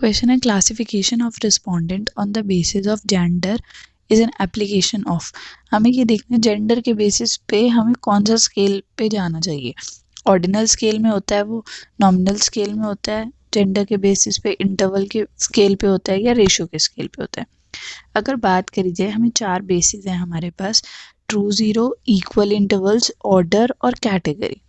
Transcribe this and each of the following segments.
Question है classification of respondent on the basis of gender is an application of. हमें ये देखना है जेंडर के बेसिस पे हमें कौन सा स्केल पे जाना चाहिए। ऑर्डिनल स्केल में होता है वो, नॉमिनल स्केल में होता है, जेंडर के बेसिस पे, इंटरवल के स्केल पे होता है या रेशियो के स्केल पे होता है। अगर बात करी जाए, हमें 4 बेसिस हैं हमारे पास, true zero, equal intervals, order और कैटेगरी।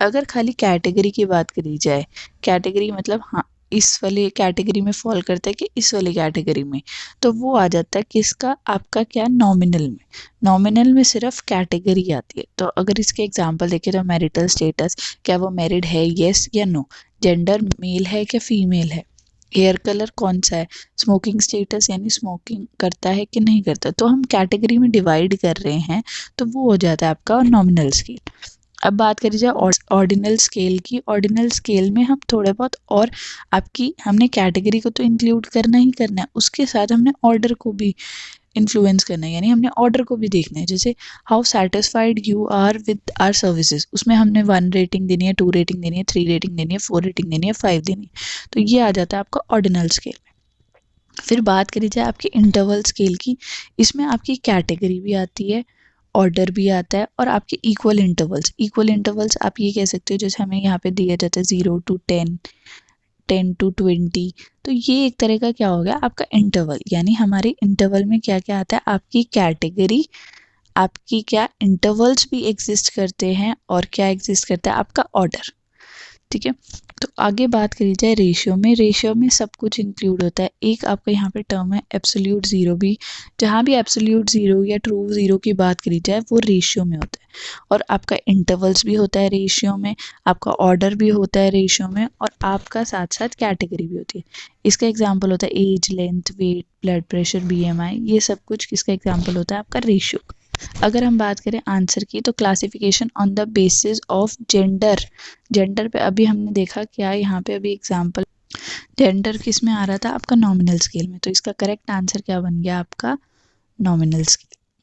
अगर खाली कैटेगरी की बात करी जाए, कैटेगरी मतलब हाँ इस वाले कैटेगरी में फॉल करता है कि इस वाली कैटेगरी में, तो वो आ जाता है किसका, आपका क्या, नॉमिनल में। नॉमिनल में सिर्फ कैटेगरी आती है। तो अगर इसके एग्जांपल देखें तो मैरिटल स्टेटस, क्या वो मैरिड है, येस या नो। जेंडर मेल है क्या फीमेल है। हेयर कलर कौन सा है। स्मोकिंग स्टेटस यानी स्मोकिंग करता है कि नहीं करता। तो हम कैटेगरी में डिवाइड कर रहे हैं, तो वो हो जाता है आपका नॉमिनल स्केल। अब बात करी जाए ऑर्डिनल स्केल की। ऑर्डिनल स्केल में हम थोड़े बहुत और आपकी, हमने कैटेगरी को तो इंक्लूड करना ही करना है, उसके साथ हमने ऑर्डर को भी इन्फ्लुएंस करना है, यानी हमने ऑर्डर को भी देखना है। जैसे how satisfied you are with our services, उसमें हमने 1 रेटिंग देनी है, 2 रेटिंग देनी है, 3 रेटिंग देनी है, 4 रेटिंग देनी है, 5 देनी है। तो ये आ जाता है आपका ऑर्डिनल स्केल में। फिर बात करी जाए आपके इंटरवल स्केल की, इसमें आपकी कैटेगरी भी आती है, ऑर्डर भी आता है और आपके इक्वल इंटरवल्स। इक्वल इंटरवल्स आप ये कह सकते हो, जैसे हमें यहाँ पे दिया जाता है 0 to 10, 10 to 20। तो ये एक तरह का क्या हो गया आपका इंटरवल, यानी हमारे इंटरवल में क्या क्या आता है, आपकी कैटेगरी, आपकी क्या इंटरवल्स भी एग्जिस्ट करते हैं और क्या एग्जिस्ट करता है आपका ऑर्डर। ठीक है, तो आगे बात करी जाए रेशियो में। रेशियो में सब कुछ इंक्लूड होता है। एक आपका यहाँ पे टर्म है एब्सोल्यूट ज़ीरो भी। जहाँ भी एब्सोल्यूट ज़ीरो या ट्रू ज़ीरो की बात करी जाए वो रेशियो में होता है। और आपका इंटरवल्स भी होता है रेशियो में, आपका ऑर्डर भी होता है रेशियो में, और आपका साथ साथ कैटेगरी भी होती है। इसका एग्जाम्पल होता है age, length, weight, blood pressure, BMI, ये सब कुछ किसका एग्जाम्पल होता है आपका रेशियो। अगर हम बात करें आंसर की, तो classification on the basis of gender. Gender पे अभी हमने देखा क्या, यहाँ पे अभी एग्जांपल जेंडर किस में आ रहा था आपका नॉमिनल स्केल में, तो इसका करेक्ट आंसर क्या बन गया आपका नॉमिनल स्केल।